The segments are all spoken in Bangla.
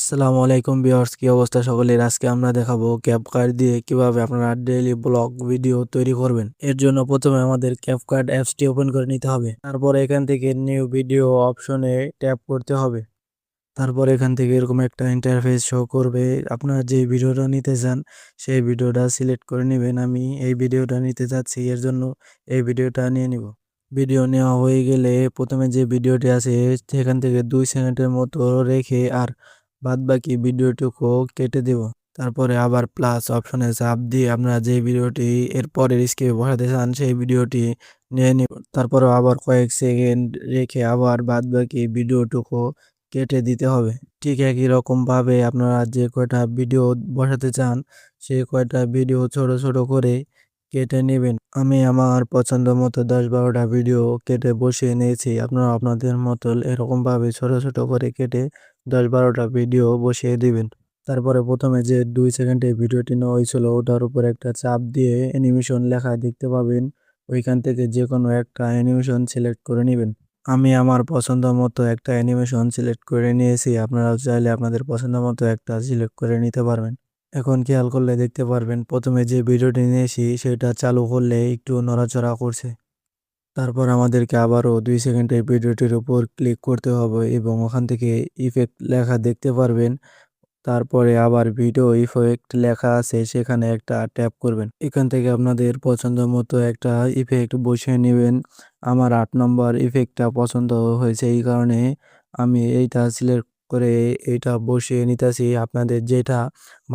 আসসালামু আলাইকুম ভিউয়ার্স, কি অবস্থা সকলের? আজকে আমরা দেখাবো ক্যাপকাট দিয়ে কিভাবে আপনারা ডেইলি ব্লগ ভিডিও তৈরি করবেন। এর জন্য প্রথমে আমাদের ক্যাপকাট অ্যাপসটি ওপেন করে নিতে হবে। তারপর এখান থেকে নিউ ভিডিও অপশনে ট্যাপ করতে হবে। তারপর এখান থেকে এরকম একটা ইন্টারফেস শো করবে। আপনারা যে ভিডিওটা নিতে চান সেই ভিডিওটা সিলেক্ট করে নেবেন। আমি এই ভিডিওটা নিতে চাচ্ছি, এর জন্য এই ভিডিওটা নিয়ে নিব। ভিডিও নেওয়া হয়ে গেলে প্রথমে যে ভিডিওটি আছে সেখান থেকে 2 সেকেন্ডের মতো রেখে আর বাদবাকি ভিডিওটুকু কেটে দেব। তারপরে আবার প্লাস অপশনে চাপ দিয়ে আপনারা যে ভিডিওটি এর পরের স্কিপে বসাতে চান সেই ভিডিওটি নিয়ে নিব। তারপরে আবার কয়েক সেকেন্ড রেখে আবার বাদবাকি ভিডিওটুকু কেটে দিতে হবে। ঠিক একই রকমভাবে আপনারা যে কয়টা ভিডিও বসাতে চান সেই কয়টা ভিডিও ছোট ছোট করে কেটে নেবেন। আমি আমার পছন্দ মতো 10-12টা ভিডিও কেটে বসিয়ে নিয়েছি। আপনারা আপনাদের মতো এরকমভাবে ছোট ছোট করে কেটে 10-12টা ভিডিও বসিয়ে দিবেন। তারপরে প্রথমে যে 2 সেকেন্ডের ভিডিওটি নেওয়া হয়েছিল ওটার উপর একটা চাপ দিয়ে অ্যানিমেশন লেখা দেখতে পাবেন। ওইখান থেকে যে কোনো একটা অ্যানিমেশন সিলেক্ট করে নেবেন। আমি আমার পছন্দ মতো একটা অ্যানিমেশন সিলেক্ট করে নিয়েছি। আপনারাও চাইলে আপনাদের পছন্দ মতো একটা সিলেক্ট করে নিতে পারবেন। এখন খেয়াল করলে দেখতে পারবেন প্রথমে যে ভিডিওটি নিয়েছি সেটা চালু করলে একটু নড়াচড়া করছে। তারপর আমাদেরকে আবারও 2 সেকেন্ডের ভিডিওটির উপর ক্লিক করতে হবে এবং ওখান থেকে ইফেক্ট লেখা দেখতে পারবেন। তারপরে আবার ভিডিও ইফেক্ট লেখা আছে সেখানে একটা ট্যাপ করবেন। এখান থেকে আপনাদের পছন্দ মতো একটা ইফেক্ট বসিয়ে নেবেন। আমার 8 নম্বর ইফেক্টটা পছন্দ হয়েছে, এই কারণে আমি এইটা সিলেক্ট করে এইটা বসিয়ে নিতেছি। আপনাদের যেটা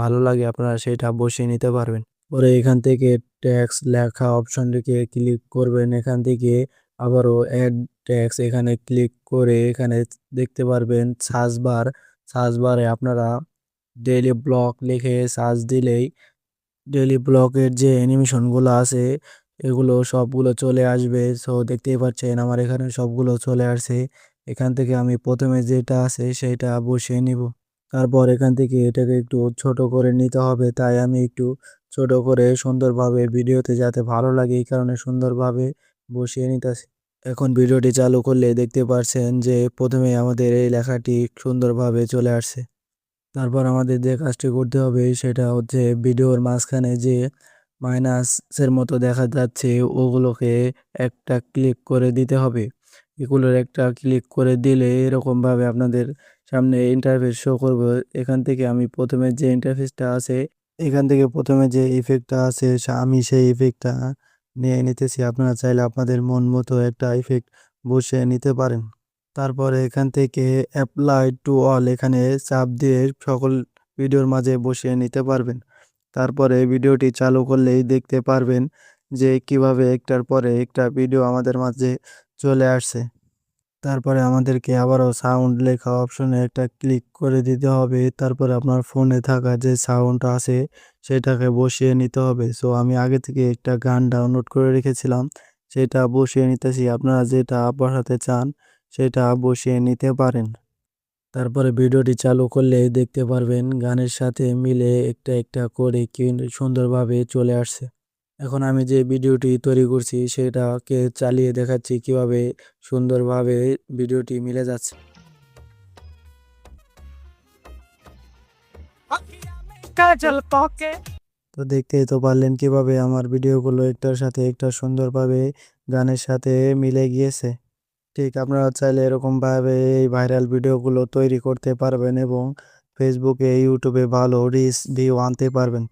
ভালো লাগে আপনারা সেটা বসিয়ে নিতে পারবেন। পরে এখান থেকে ট্যাক্স লেখা অপশনটিকে ক্লিক করবেন। এখান থেকে আবারও অ্যাড ট্যাক্স এখানে ক্লিক করে এখানে দেখতে পারবেন সার্চ বারে আপনারা ডেইলি ব্লগ লিখে সার্চ দিলেই ডেইলি ব্লগের যে অ্যানিমেশনগুলো আছে এগুলো সবগুলো চলে আসবে। সো দেখতেই পাচ্ছেন আমার এখানে সবগুলো চলে আসছে। এখান থেকে আমি প্রথমে যেটা আছে সেটা বসিয়ে নিব। তারপর এখান থেকে এটাকে একটু ছোট করে নিতে হবে, তাই আমি একটু ছোট করে সুন্দরভাবে ভিডিওতে যাতে ভালো লাগে এই কারণে সুন্দরভাবে বসিয়ে নিতেছি। এখন ভিডিওটি চালু করলে দেখতে পাচ্ছেন যে প্রথমে আমাদের এই লেখাটি সুন্দরভাবে চলে আসছে। তারপর আমাদের যে কাজটি করতে হবে সেটা হচ্ছে ভিডিওর মাঝখানে যে মাইনাসের মতো দেখা যাচ্ছে ওগুলোকে একটা ক্লিক করে দিতে হবে। এগুলোর একটা ক্লিক করে দিলে এরকমভাবে আপনাদের সামনে ইন্টারফেস শো করবে। এখান থেকে আমি প্রথমে যে ইন্টারফেসটা আছে এখান থেকে প্রথমে যে ইফেক্টটা আছে আমি সেই ইফেক্টটা নিয়ে নিতেছি। আপনারা চাইলে আপনাদের মন মতো একটা ইফেক্ট বসিয়ে নিতে পারেন। তারপরে এখান থেকে অ্যাপ্লাই টু অল এখানে চাপ দিয়ে সকল ভিডিওর মাঝে বসিয়ে নিতে পারবেন। তারপরে ভিডিওটি চালু করলেই দেখতে পারবেন যে কিভাবে একটার পরে একটা ভিডিও আমাদের মাঝে চলে আসছে। তারপরে আমাদেরকে আবারও সাউন্ড লেখা অপশনে একটা ক্লিক করে দিতে হবে। তারপরে আপনার ফোনে থাকা যে সাউন্ডটা আছে সেটাকে বসিয়ে নিতে হবে। সো আমি আগে থেকে একটা গান ডাউনলোড করে রেখেছিলাম, সেটা বসিয়ে নিতেছি। আপনারা যেটা বসাতে চান সেটা বসিয়ে নিতে পারেন। তারপরে ভিডিওটি চালু করলে দেখতে পারবেন গানের সাথে মিলে একটা একটা করে কি সুন্দরভাবে চলে আসছে। এখন আমি যে ভিডিওটি তৈরি করছি সেটাকে চালিয়ে দেখাচ্ছি কিভাবে সুন্দরভাবে ভিডিওটি মিলে যাচ্ছে। তো দেখতেই তো পারলেন কিভাবে আমার ভিডিওগুলো একটার সাথে একটা সুন্দরভাবে গানের সাথে মিলে গিয়েছে। ঠিক আপনারা চাইলে এরকমভাবে এই ভাইরাল ভিডিওগুলো তৈরি করতে পারবেন এবং ফেসবুকে ইউটিউবে ভালো রিচ ভিউ আনতে পারবেন।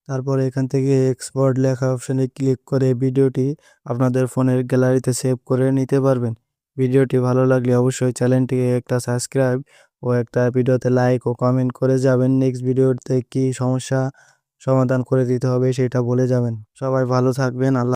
তারপরে এখান থেকে এক্সপোর্ট লেখা অপশানে ক্লিক করে ভিডিওটি আপনাদের ফোনের গ্যালারিতে সেভ করে নিতে পারবেন। ভিডিওটি ভালো লাগলে অবশ্যই চ্যানেলটিকে একটা সাবস্ক্রাইব ও একটা ভিডিওতে লাইক ও কমেন্ট করে যাবেন। নেক্সট ভিডিওতে কি সমস্যা সমাধান করে দিতে হবে সেটা বলে যাবেন। সবাই ভালো থাকবেন। আল্লাহ।